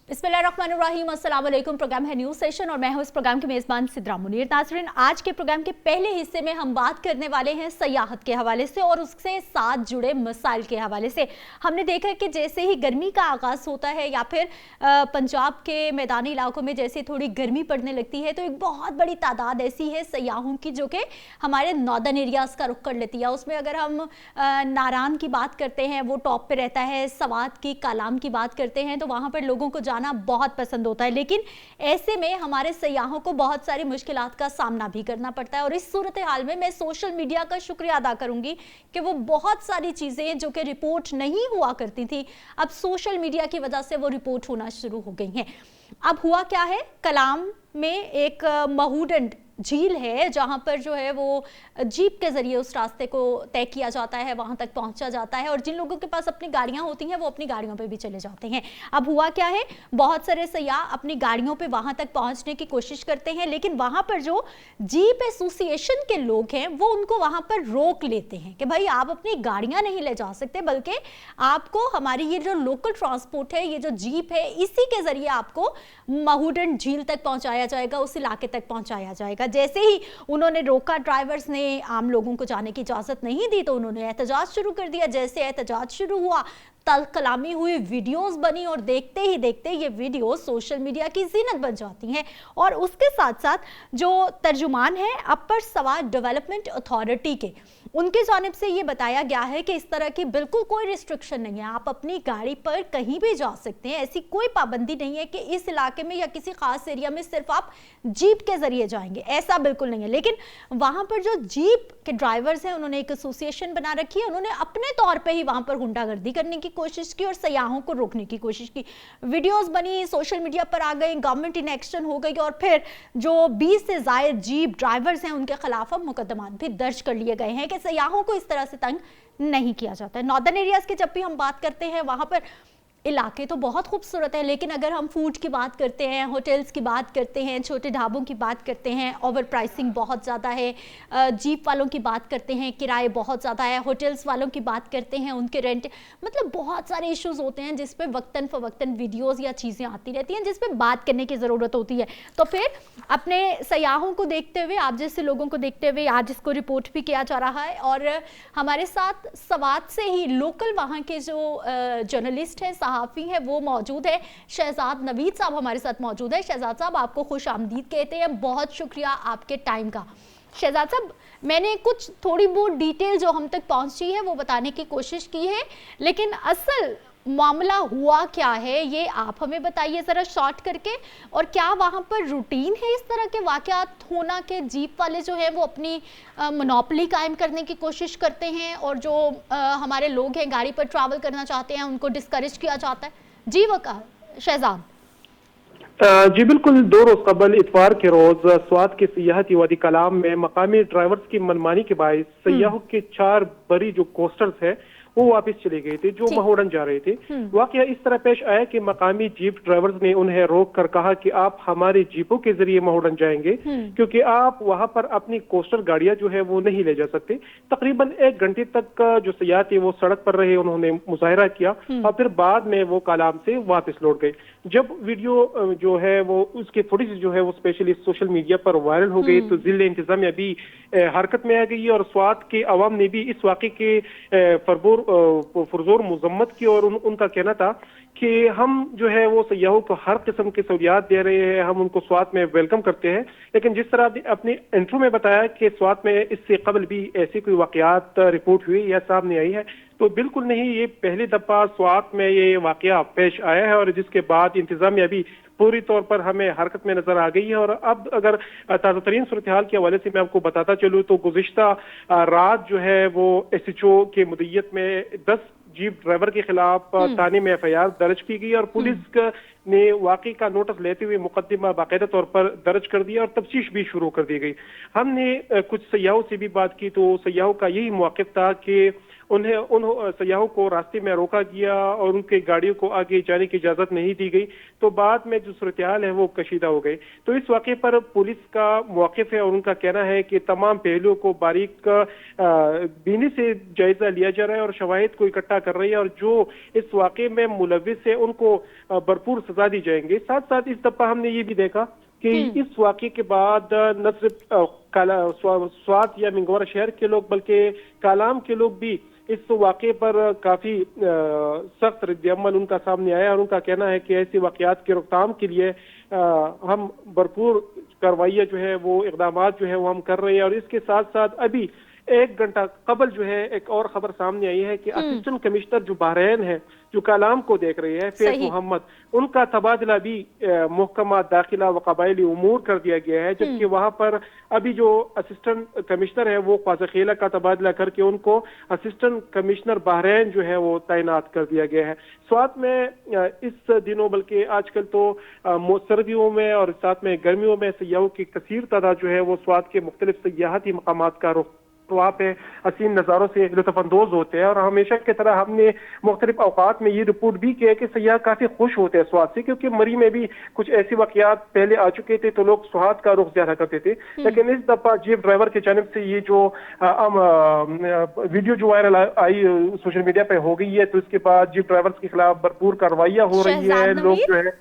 बिस्मिल्लाहिर्रहमानिर्रहीम, अस्सलाम वालेकुम। प्रोग्राम है न्यूज़ सेशन और मैं हूं इस प्रोग्राम की मेज़बान सिद्रा मुनीर। नाज़रीन, आज के प्रोग्राम के पहले हिस्से में हम बात करने वाले हैं सयाहत के हवाले से और उससे साथ जुड़े मसाइल के हवाले से। हमने देखा कि जैसे ही गर्मी का आगाज़ होता है या फिर पंजाब के मैदानी इलाकों में जैसे थोड़ी गर्मी पड़ने लगती है तो एक बहुत बड़ी तादाद ऐसी है सयाहों की जो कि हमारे नॉर्दर्न एरियाज़ का रुख कर लेती है। उसमें अगर हम नारान की बात करते हैं, वो टॉप पे रहता है। सवात की, कालाम की बात करते हैं तो वहाँ पर लोगों को जाना बहुत पसंद होता है, लेकिन ऐसे में हमारे सयाहों को बहुत सारी मुश्किलात का सामना भी करना पड़ता है। और इस सूरत हाल में मैं सोशल मीडिया का शुक्रिया अदा करूंगी कि वो बहुत सारी चीज़ें जो कि रिपोर्ट नहीं हुआ करती थी, अब सोशल मीडिया की वजह से वो रिपोर्ट होना शुरू हो गई हैं। अब हुआ क्या है, कलाम में एक महूडंड झील है जहां पर जो है वो जीप के जरिए उस रास्ते को तय किया जाता है, वहां तक पहुंचा जाता है और जिन लोगों के पास अपनी गाड़ियां होती हैं वो अपनी गाड़ियों पे भी चले जाते हैं। अब हुआ क्या है, बहुत सारे सयाह अपनी गाड़ियों पे वहां तक पहुंचने की कोशिश करते हैं, लेकिन वहां पर जो जीप एसोसिएशन के लोग हैं वो उनको वहां पर रोक लेते हैं कि भाई आप अपनी गाड़ियां नहीं ले जा सकते, बल्कि आपको हमारी ये जो लोकल ट्रांसपोर्ट है, ये जो जीप है, इसी के जरिए आपको महूडंड झील तक पहुंचाया जाएगा, उस इलाके तक पहुंचाया जाएगा। जैसे ही उन्होंने रोका, ड्राइवर्स ने आम लोगों को जाने की इजाजत नहीं दी तो उन्होंने एहतजाज शुरू कर दिया। जैसे एहतजाज शुरू हुआ, तल कलामी हुई, वीडियोस बनी और देखते ही देखते ये वीडियो सोशल मीडिया की जीनत बन जाती हैं। और उसके साथ साथ जो तर्जुमान है अपर सवात डेवलपमेंट अथॉरिटी के, उनकी जानिब से ये बताया गया है कि इस तरह की बिल्कुल कोई रिस्ट्रिक्शन नहीं है, आप अपनी गाड़ी पर कहीं भी जा सकते हैं। ऐसी कोई पाबंदी नहीं है कि इस इलाके में या किसी खास एरिया में सिर्फ आप जीप के जरिए जाएंगे, ऐसा बिल्कुल नहीं है। लेकिन वहां पर जो जीप के ड्राइवर्स हैं उन्होंने एक एसोसिएशन बना रखी है, उन्होंने अपने तौर पर ही वहां पर गुंडागर्दी करने की कोशिश की और सयाहों को रोकने की कोशिश की। वीडियोस बनी, सोशल मीडिया पर आ गई, गवर्नमेंट इन एक्शन हो गई और फिर जो 20 से ज्यादा जीप ड्राइवर्स हैं उनके खिलाफ अब मुकदमा भी दर्ज कर लिए गए हैं कि सयाहों को इस तरह से तंग नहीं किया जाता है। नॉर्दर्न एरियाज की जब भी हम बात करते हैं वहां पर इलाके तो बहुत खूबसूरत है, लेकिन अगर हम फूड की बात करते हैं, होटल्स की बात करते हैं, छोटे ढाबों की बात करते हैं, ओवर प्राइसिंग बहुत ज़्यादा है, जीप वालों की बात करते हैं, किराए बहुत ज़्यादा है, होटल्स वालों की बात करते हैं, उनके रेंट, मतलब बहुत सारे इश्यूज होते हैं जिस पे वक्तन फ़वक्तन वीडियोस या चीज़ें आती रहती हैं जिस पे बात करने की ज़रूरत होती है। तो फिर अपने सयाहों को देखते हुए, आप जैसे लोगों को देखते हुए आज इसको रिपोर्ट भी किया जा रहा है और हमारे साथ सवात से ही लोकल वहाँ के जो जर्नलिस्ट हैं, सहाफ़ी हैं, वो मौजूद है। शहजाद नवीद साहब हमारे साथ मौजूद है। शहजाद साहब, आपको खुश आमदीद कहते हैं, बहुत शुक्रिया आपके टाइम का। शहजाद साहब, मैंने कुछ थोड़ी बहुत डिटेल जो हम तक पहुंची है वो बताने की कोशिश की है, लेकिन असल मामला हुआ क्या है ये आप हमें बताइए ज़रा शॉर्ट करके। और क्या वहाँ पर रूटीन है इस तरह के वाक़यात होना कि जीप वाले जो है वो अपनी मोनोपोली कायम करने की कोशिश करते हैं और जो हमारे लोग हैं गाड़ी पर ट्रैवल करना चाहते हैं उनको डिस्करेज किया जाता है? जी वक़ा शहजाद। जी बिल्कुल, 2 रोज कबल इतवार के रोज स्वात के सियाहती वादी कलाम में मकामी ड्राइवर्स की मनमानी के बायस सयाहों के 4 बड़ी जो कोस्टर्स है वो वापस चले गए थे जो महूडन जा रहे थे। वाकया इस तरह पेश आया कि मकामी जीप ड्राइवर्स ने उन्हें रोक कर कहा कि आप हमारे जीपों के जरिए महूडन जाएंगे क्योंकि आप वहां पर अपनी कोस्टर गाड़ियां जो है वो नहीं ले जा सकते। तकरीबन 1 घंटे तक जो सयाह थे वो सड़क पर रहे, उन्होंने मुजाहरा किया और फिर बाद में वो कलाम से वापस लौट गए। जब वीडियो जो है वो उसके थोड़ी सी जो है वो स्पेशली सोशल मीडिया पर वायरल हो गई तो जिले इंतजामिया भी हरकत में आ गई और स्वात के अवाम ने भी इस वाक़े के पुरजोर मजम्मत की और उनका कहना था कि हम जो है वो सयाहों को हर किस्म की सहूलियात दे रहे हैं, हम उनको स्वात में वेलकम करते हैं। लेकिन जिस तरह अपने इंट्रो में बताया कि स्वात में इससे कबल भी ऐसी कोई वाकयात रिपोर्ट हुई या सामने आई है, तो बिल्कुल नहीं, ये पहली दफा स्वात में ये वाकया पेश आया है और जिसके बाद इंतजामिया भी पूरी तौर पर हमें हरकत में नजर आ गई है। और अब अगर ताज़ा तरीन सूरत हाल के हवाले से मैं आपको बताता चलूँ तो गुज़िश्ता रात जो है वो SHO के मुद्दत में 10 जीप ड्राइवर के खिलाफ थाने में FIR दर्ज की गई और पुलिस ने वाकई का नोटिस लेते हुए मुकदमा बाकायदा तौर पर दर्ज कर दिया और तफ्तीश भी शुरू कर दी गई। हमने कुछ सयाहों से भी बात की तो सयाहों का यही मौक़िफ़ था कि उन सयाहों को रास्ते में रोका गया और उनके गाड़ियों को आगे जाने की इजाजत नहीं दी गई, तो बाद में जो सूरत-ए-हाल है वो कशीदा हो गई। तो इस वाक़े पर पुलिस का मौक़िफ़ है और उनका कहना है कि तमाम पहलुओं को बारीक बीनी से जायजा लिया जा रहा है और शवाहिद को इकट्ठा कर रही है, और जो इस वाक़े में मुलव्विस है उनको भरपूर सजा दी जाएंगी। साथ साथ इस दफा हमने ये भी देखा कि इस वाक़े के बाद न सिर्फ स्वात या मिंगवारा शहर के लोग बल्कि कालाम के लोग भी इस वाक़े पर काफी सख्त रद्द-ए-अमल उनका सामने आया, और उनका कहना है कि ऐसे वाक़यात की रोकथाम के लिए हम भरपूर कार्रवाइयाँ जो है वो इक़दामात जो है वो हम कर रहे हैं। और इसके साथ साथ अभी 1 घंटा कबल जो है एक और खबर सामने आई है कि असिस्टेंट कमिश्नर जो बहरैन है, जो कालाम को देख रही है, फैज मोहम्मद, उनका तबादला भी महकमा दाखिला व कबायली उमूर कर दिया गया है, जबकि वहां पर अभी जो असिस्टेंट कमिश्नर है वो ख्वाजा का तबादला करके उनको असिस्टेंट कमिश्नर बहरैन जो है वो तैनात कर दिया गया है। स्वात में इस दिनों बल्कि आजकल तो सर्दियों में और साथ में गर्मियों में सयाहों की कसीर तादाद जो है वो स्वात के मुख्तलिफ सयाहती मकामात का रुख तो वहाँ पे हसीन नज़ारों से लुत्फ़अंदोज़ होते हैं। और हमेशा की तरह हमने मुख्तलिफ औकात में ये रिपोर्ट भी किया कि सयाह काफ़ी खुश होते हैं स्वाद से, क्योंकि मरी में भी कुछ ऐसी वाक़यात पहले आ चुके थे तो लोग स्वाद का रुख ज़्यादा करते थे, लेकिन इस दफ़ा जीप ड्राइवर की जानिब से ये जो वीडियो जो वायरल आई सोशल मीडिया पे हो गई है, तो इसके बाद जीप ड्राइवर्स के खिलाफ भरपूर कार्रवाइयाँ हो रही है। लोग जो है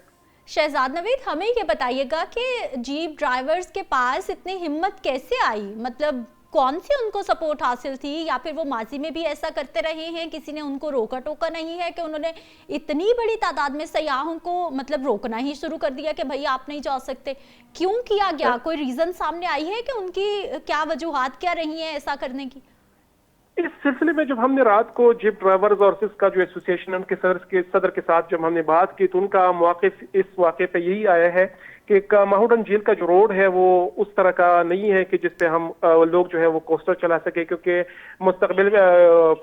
शहजाद नवीद, हमें ये बताइएगा कि जीप ड्राइवर्स के पास इतनी हिम्मत कैसे आई, मतलब कौन सी उनको सपोर्ट हासिल थी, या फिर वो माजी में भी ऐसा करते रहे हैं, किसी ने उनको रोका टोका नहीं है कि उन्होंने इतनी बड़ी तादाद में सयाहों को मतलब रोकना ही शुरू कर दिया कि भाई आप नहीं जा सकते? क्यों किया गया? कोई रीजन सामने आई है कि उनकी क्या वजूहात क्या रही हैं ऐसा करने की? इस सिलसिले में जब हमने रात को जीप ड्राइवर्स और सिस का जो एसोसिएशन उनके सदर के साथ जब हमने बात की, तो उनका मौक़िफ़ इस वाक़े पे यही आया है कि माहूडन झील का जो रोड है वो उस तरह का नहीं है कि जिसपे हम लोग जो है वो कोस्टर चला सके, क्योंकि मुस्तकबिल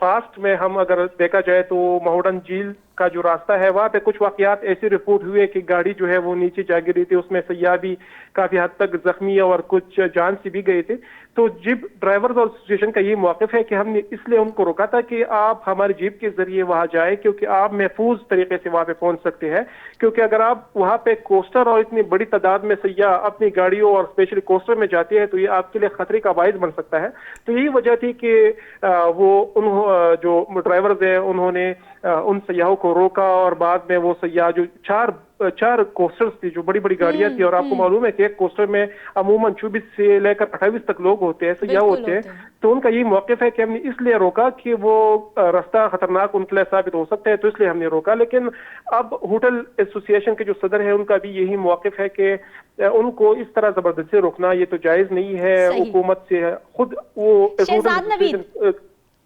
फास्ट में हम अगर देखा जाए तो माहूडन झील का जो रास्ता है वहाँ पे कुछ वाक़यात ऐसे रिपोर्ट हुए कि गाड़ी जो है वो नीचे जा गिरी थी, उसमें सयाह भी काफी हद तक जख्मी और कुछ जान से भी गए थे। तो जीप ड्राइवर्स और एसोसिएशन का ये मौक़िफ़ है कि हमने इसलिए उनको रोका था कि आप हमारी जीप के जरिए वहाँ जाए, क्योंकि आप महफूज तरीके से वहाँ पे पहुंच सकते हैं, क्योंकि अगर आप वहाँ पे कोस्टर और इतनी बड़ी तादाद में सयाह अपनी गाड़ियों और स्पेशली कोस्टर में जाते हैं तो ये आपके लिए खतरे का बाइस बन सकता है। तो यही वजह थी कि जो ड्राइवर्स है उन्होंने उन सयाहों को रोका, और बाद में वो सयाह जो चार कोस्टर्स थी, जो बड़ी बड़ी गाड़ियां थी, और आपको मालूम है कि एक कोस्टर में अमूमन 24 से लेकर 28 तक लोग होते हैं, सयाह होते हैं। तो उनका यही मौक़िफ़ है कि हमने इसलिए रोका कि वो रास्ता खतरनाक उनके लिए साबित हो सकता है, तो इसलिए हमने रोका। लेकिन अब होटल एसोसिएशन के जो सदर है उनका भी यही मौक़िफ़ है कि उनको इस तरह जबरदस्ती रोकना ये तो जायज नहीं है। हुकूमत से खुद वो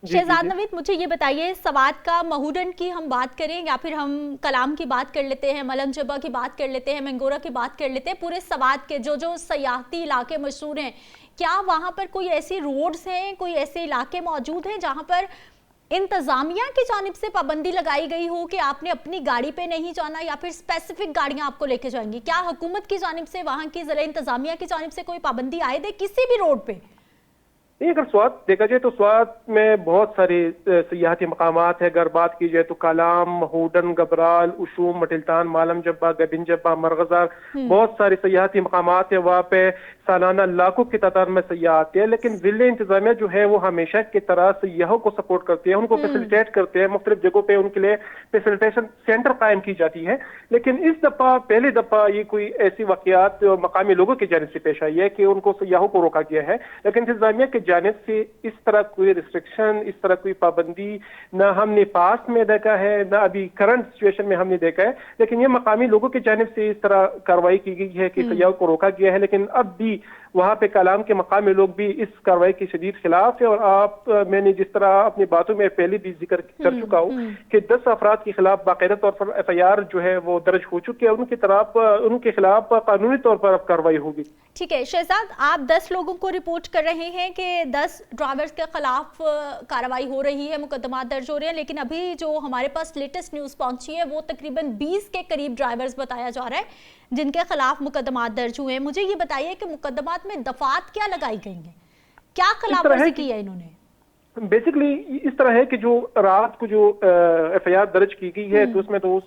शहजाद नवीद, मुझे ये बताइए, सवात का महूडन की हम बात करें या फिर हम कलाम की बात कर लेते हैं, मलंग जबा की बात कर लेते हैं, मंगोरा की बात कर लेते हैं, पूरे सवात के जो सयाहती इलाके मशहूर हैं, क्या वहाँ पर कोई ऐसी रोड्स हैं, कोई ऐसे इलाके मौजूद हैं जहाँ पर इंतजामिया की जानिब से पाबंदी लगाई गई हो कि आपने अपनी गाड़ी पे नहीं जाना, या फिर स्पेसिफिक गाड़ियां आपको लेके जाएंगी? क्या हुकूमत की जानिब से, वहाँ की ज़रा इंतजामिया की जानिब से कोई पाबंदी आए दे किसी भी रोड पे? नहीं, अगर स्वात देखा जाए तो स्वात में बहुत सारे सियाहती मकामात है। अगर बात की जाए तो कालाम, महूडन, गबराल, उशूम, मटिलतान, मालम जब्बा, गबिन जब्बा, मरगज़ा, बहुत सारे सियाहती मकामात है। वहाँ पे सालाना लाखों की तादाद में सयाह आते हैं, लेकिन ज़िले इंतजामिया जो है वो हमेशा की तरह सयाहों को सपोर्ट करते हैं, उनको फैसिलिटेट करते हैं, मुख्तलिफ जगहों पे उनके लिए फैसिलिटेशन सेंटर कायम की जाती है। लेकिन इस दफा पहली दफा ये कोई ऐसी वाक़यात मकामी लोगों की जानिब से पेश आई है कि उनको सयाहों को रोका गया है, लेकिन इंतजामिया के जानिब से इस तरह कोई रिस्ट्रिक्शन, इस तरह कोई पाबंदी ना हमने पास में देखा है, ना अभी करंट सिचुएशन में हमने देखा है। लेकिन ये मकामी लोगों की जानिब से इस तरह कार्रवाई की गई है कि सयाहों को रोका गया है। लेकिन अब भी वहाँ पे कलाम के मकामी लोग भी इस कार्रवाई के शदीद खिलाफ है। और मैंने जिस तरह अपनी बातों में पहले भी जिक्र कर चुका हूँ कि 10 अफराद के खिलाफ बाकायदा तौर पर FIR जो है वो दर्ज हो चुकी है, उनके खिलाफ कानूनी तौर पर अब कार्रवाई होगी। ठीक है शहजाद, आप 10 लोगों को रिपोर्ट कर रहे हैं कि 10 ड्राइवर्स के खिलाफ कार्रवाई हो रही है, मुकदमा दर्ज हो रहे हैं, लेकिन अभी जो हमारे पास लेटेस्ट न्यूज़ पहुंची है वो तकरीबन 20 के करीब ड्राइवर्स बताया जा रहा है जिनके खिलाफ मुकदमा दर्ज हुए हैं। मुझे ये बताइए कि मुकदमात में दफात क्या लगाई गई हैं, क्या खिलाफवर्जी की है इन्होंने? बेसिकली इस तरह है कि जो रात को जो एफआईआर दर्ज की गई है, तो उसमें तो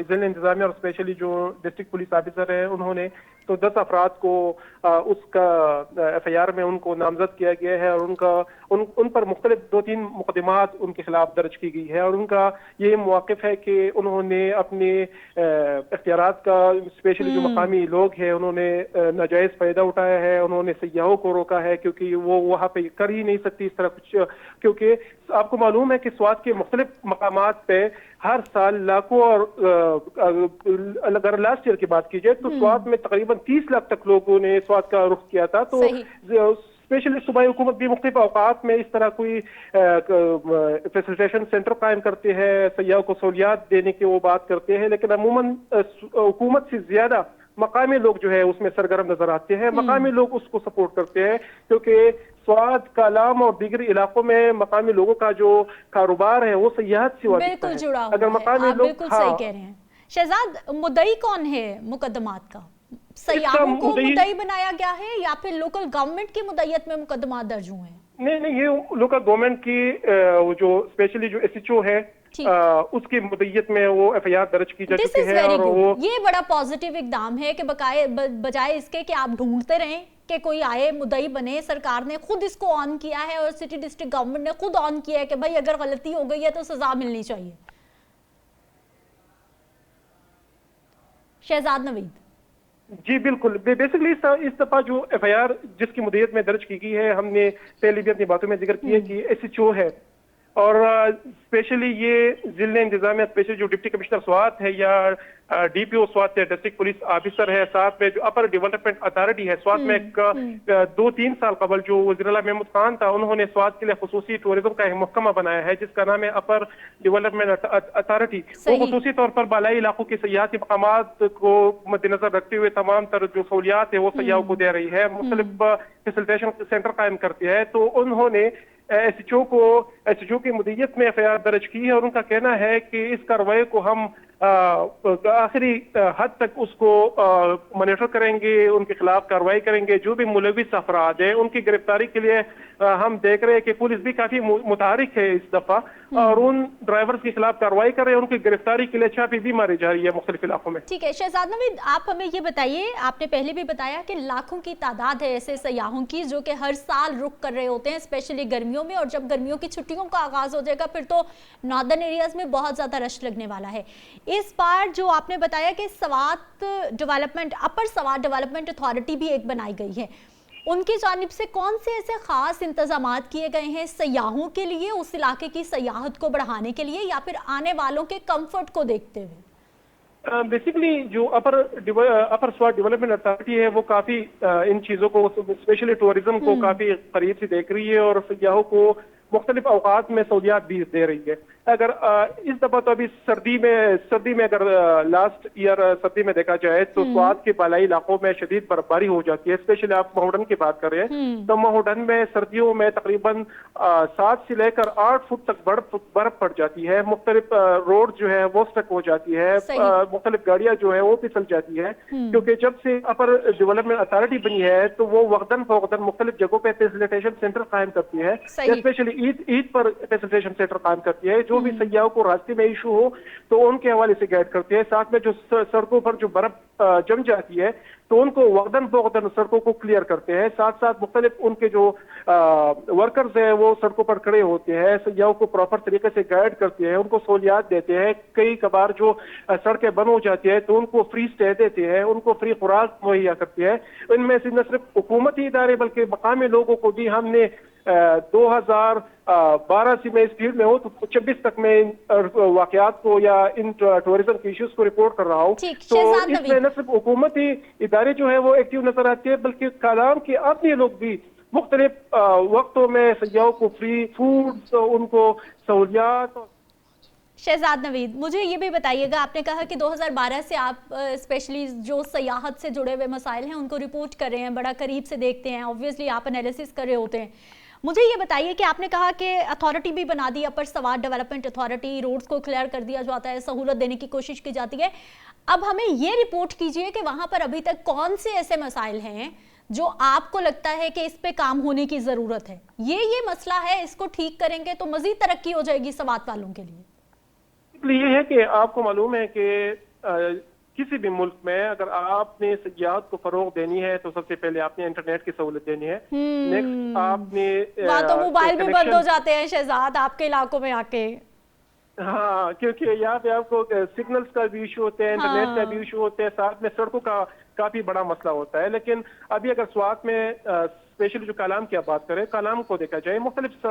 जिला इंतजामिया और स्पेशली जो डिस्ट्रिक्ट पुलिस ऑफिसर है, उन्होंने तो 10 अफराद को उसका एफआईआर में उनको नामजद किया गया है, और उन पर मुख्तलिफ 2-3 मुकदमात उनके खिलाफ दर्ज की गई है, और उनका ये मौक़िफ़ है कि उन्होंने अपने इख्तियारात का, स्पेशली जो मकामी लोग हैं, उन्होंने नाजायज़ फ़ायदा उठाया है, उन्होंने सयाहों को रोका है, क्योंकि वो वहाँ पे कर ही नहीं सकती इस तरह कुछ, क्योंकि आपको मालूम है कि स्वात के मुख्तलिफ मकामात पे हर साल लाखों, और अगर लास्ट ईयर की बात की जाए तो स्वात में तकरीबन 30 लाख तक लोगों ने स्वात का रुख किया था। तो स्पेशली सूबाई हुकूमत भी मुख्तलिफ औकात में इस तरह कोई फैसिलिटेशन सेंटर कायम करते हैं, सयाहों को सहूलियात देने की वो बात करते हैं, लेकिन अमूमन हुकूमत से ज्यादा मकामी लोग जो है उसमें सरगर्म नजर आते हैं, मकामी लोग उसको सपोर्ट करते हैं, क्योंकि स्वात, कालाम और दीगर इलाकों में मकामी लोगों का जो कारोबार है वो सयाहत से बिल्कुल जुड़ा हुआ है। मकामी आप बिल्कुल सही कह रहे हैं। शहजाद, मुद्दई कौन है मुकदमात का? सयाहों को मुद्दई बनाया गया है या फिर लोकल गवर्नमेंट की मुद्दईयत में मुकदमा दर्ज हुए हैं? नहीं, ये लोकल गवर्नमेंट की जो स्पेशली जो एसएचओ है उसकी मुद्दईयत में वो एफआईआर दर्ज की जा चुकी है, और वो ये बड़ा पॉजिटिव इकदाम है कि बजाय इसके कि आप ढूंढते रहें कि कोई आए मुद्दई बने, सरकार ने खुद इसको ऑन किया है और सिटी डिस्ट्रिक्ट गवर्नमेंट ने खुद ऑन किया है कि भाई अगर गलती हो गई है तो सजा मिलनी चाहिए। शहजाद नवीद जी बिल्कुल, बेसिकली इस दफा जो एफआईआर जिसकी मुद्दत में दर्ज की गई है, हमने पहले भी अपनी बातों में जिक्र किया कि एसएचओ है, और स्पेशली ये जिले इंतजामिया स्पेशली जो डिप्टी कमिश्नर स्वात है या डीपीओ स्वात है, डिस्ट्रिक्ट पुलिस ऑफिसर है, साथ में जो अपर डेवलपमेंट अथॉरिटी है स्वात में 2-3 साल कबल जो वज़ीर-ए-आला महमूद खान था, उन्होंने स्वात के लिए खुसूसी टूरिज्म का एक महकमा बनाया है जिसका नाम है अपर डेवलपमेंट अथॉरिटी। वो खुसूसी तौर पर बालाई इलाकों के सयाहती मकामात को मद्देनजर रखते हुए तमाम तरह जो सहूलियात है वो सयाहों को दे रही है, मुख्तलिफ फैसिलिटेशन सेंटर कायम करती है। तो उन्होंने एसएचओ की मुद्दत में एफआईआर दर्ज की है, और उनका कहना है कि इस कार्रवाई को हम आखिरी हद तक उसको मॉनिटर करेंगे, उनके खिलाफ कार्रवाई करेंगे, जो भी मुलविस अफराद है उनकी गिरफ्तारी के लिए हम देख रहे हैं कि पुलिस भी काफी मुतहरिक है इस दफा, और उन ड्राइवर्स के खिलाफ कार्रवाई कर रहे हैं, उनकी गिरफ्तारी के लिए छापे भी मारी जा रही है मुख्तलिफ इलाकों में। ठीक है शहजाद नवीद, आप हमें ये बताइए, आपने पहले भी बताया कि लाखों की तादाद है ऐसे सयाहों की जो कि हर साल रुक कर रहे होते हैं, स्पेशली गर्मियों में, और जब गर्मियों की छुट्टियों का आगाज हो जाएगा फिर तो नॉर्दर्न एरियाज में बहुत ज्यादा रश लगने वाला है। इस बार जो आपने बताया कि स्वात डेवलपमेंट, अपर स्वात डेवलपमेंट अथॉरिटी भी एक बनाई गई है, उनकी जानिब से कौन से ऐसे खास इंतजामात किए गए हैं सयाहों के लिए, उस इलाके की सयाहत को बढ़ाने के लिए, या फिर आने वालों के कंफर्ट को देखते हुए? बेसिकली जो अपर स्वात डेवलपमेंट अथॉरिटी है वो काफी इन चीजों को, स्पेशली टूरिज्म को काफी करीब से देख रही है, और सयाहों को मुख्तलिफ औकात में सहूलियात भी दे रही है। अगर इस दफा तो अभी सर्दी में अगर लास्ट ईयर सर्दी में देखा जाए तो स्वात के बालाई इलाकों में शदीद बर्फबारी हो जाती है, स्पेशली आप महोडन की बात कर रहे हैं, तो महोडन में सर्दियों में तकरीबन 7 से लेकर 8 फुट तक बर्फ पड़ जाती है, मुख्तलिफ रोड जो है वो स्टक हो जाती है, मुख्तलिफ गाड़ियां जो है वो फिसल जाती है, क्योंकि जब से अपर डेवलपमेंट अथॉरिटी बनी है तो वो वक्तन फवक्तन मुख्तलिफ जगहों पे फैसिलिटेशन सेंटर कायम करती है, स्पेशली ईद पर फैसिलिटेशन सेंटर कायम करती है, जो भी सयाहों को रास्ते में इशू हो तो उनके हवाले से गाइड करते हैं। साथ में जो सड़कों पर जो बर्फ जम जाती है तो उनको वक्तन फवक्तन सड़कों को क्लियर करते हैं, साथ साथ मुख्तलिफ उनके जो वर्कर्स हैं वो सड़कों पर खड़े होते हैं, सयाहों को प्रॉपर तरीके से गाइड करते हैं, उनको सहूलियात देते हैं, कई कबार जो सड़कें बंद हो जाती है तो उनको फ्री स्टे देते हैं, उनको फ्री खुराक मुहैया करते हैं। इनमें से न सिर्फ हुकूमती इदारे बल्कि मकामी लोगों को भी हमने 2012 से मैं इस फील्ड में हूँ तो 26 तक मैं इन वाकयात को या इन टूरिज्म के इश्यूज को रिपोर्ट कर रहा हूँ, तो इसमें न सिर्फ हुकूमती इदारे जो है वो एक्टिव नजर आते हैं बल्कि कालाम के अपने लोग भी मुख्तलिफ वक्तों में सयाहों को फ्री फूड, उनको सहूलियात। शहजाद नवीद, मुझे ये भी बताइएगा, आपने कहा कि 2012 से आप स्पेशली जो सयाहत से जुड़े हुए मसाइल हैं उनको रिपोर्ट कर रहे हैं, बड़ा करीब से देखते हैं, ऑब्वियसली आप एनालिसिस कर रहे होते हैं। मुझे ये बताइए कि आपने कहा कि अथॉरिटी भी बना दी, अपर स्वात डेवलपमेंट अथॉरिटी, रोड्स को क्लियर कर दिया जाता है, सहूलत देने की कोशिश की जाती है। अब हमें ये रिपोर्ट कीजिए कि वहाँ पर अभी तक कौन से ऐसे मसाइल हैं جو آپ کو لگتا ہے کہ اس پہ کام ہونے کی ضرورت ہے؟ یہ مسئلہ ہے، اس کو ٹھیک کریں گے تو مزید ترقی ہو جائے گی سوات والوں کے لیے۔ یہ ہے کہ آپ کو معلوم ہے کہ کسی بھی ملک میں اگر آپ نے سیاحت کو فروغ دینی ہے تو سب سے پہلے آپ نے انٹرنیٹ کی سہولت دینی ہے۔ نیکسٹ آپ نے وہاں تو موبائل بھی بند ہو جاتے ہیں شہزاد آپ کے علاقوں میں آ کے۔ ہاں، کیونکہ یہاں پہ آپ کو سگنلز کا بھی ایشو ہوتا ہے، انٹرنیٹ کا بھی ایشو ہوتا ہے، ساتھ میں سڑکوں کا کافی بڑا مسئلہ ہوتا ہے۔ لیکن ابھی اگر سوات میں اسپیشلی جو کالام کی آپ بات کریں، کالام کو دیکھا جائے، مختلف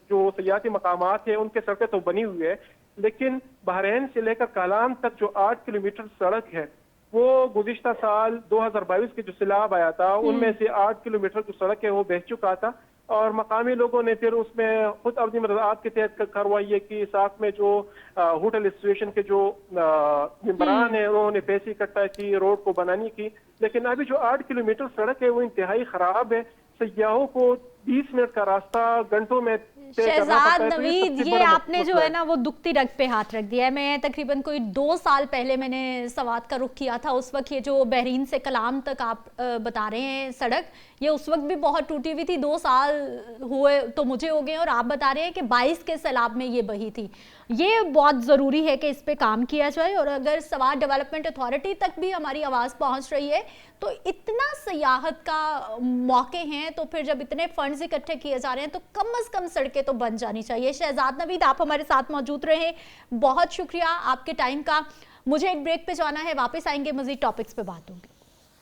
جو سیاحتی مقامات ہیں ان کے سڑکیں تو بنی ہوئی ہے، لیکن بحرین سے لے کر کالام تک جو 8 کلومیٹر سڑک ہے وہ گزشتہ سال 2022 کے جو سیلاب آیا تھا ان میں سے 8 کلومیٹر جو سڑک ہے وہ بہہ چکا تھا، اور مقامی لوگوں نے پھر اس میں خود اپنی مدد کے تحت کارروائی کی، ساتھ میں جو ہوٹل ایسوسیشن کے جو ممبران ہیں انہوں نے پیسے اکٹھا کی روڈ کو بنانے کی، لیکن ابھی جو 8 کلومیٹر سڑک ہے وہ انتہائی خراب ہے۔ سیاحوں کو 20 منٹ کا راستہ گھنٹوں میں شہزاد نوید، یہ آپ نے جو ہے نا وہ دکھتی رگ پہ ہاتھ رکھ دیا ہے۔ میں تقریباً کوئی 2 سال پہلے میں نے سوات کا رخ کیا تھا، اس وقت یہ جو بحرین سے کلام تک آپ بتا رہے ہیں سڑک، یہ اس وقت بھی بہت ٹوٹی ہوئی تھی۔ 2 سال ہوئے تو مجھے ہو گئے، اور آپ بتا رہے ہیں کہ 22 کے سیلاب میں یہ بہی تھی۔ یہ بہت ضروری ہے کہ اس پہ کام کیا جائے، اور اگر سوات ڈیولپمنٹ اتھارٹی تک بھی ہماری آواز پہنچ رہی ہے تو اتنا سیاحت کا موقع ہیں، تو پھر جب اتنے فنڈز اکٹھے کیے جا رہے ہیں تو کم از کم سڑکیں تو بن جانی چاہیے۔ شہزاد نوید، آپ ہمارے ساتھ موجود رہے، بہت شکریہ آپ کے ٹائم کا۔ مجھے ایک بریک پہ جانا ہے، واپس آئیں گے، مزید ٹاپکس پہ بات ہوگی۔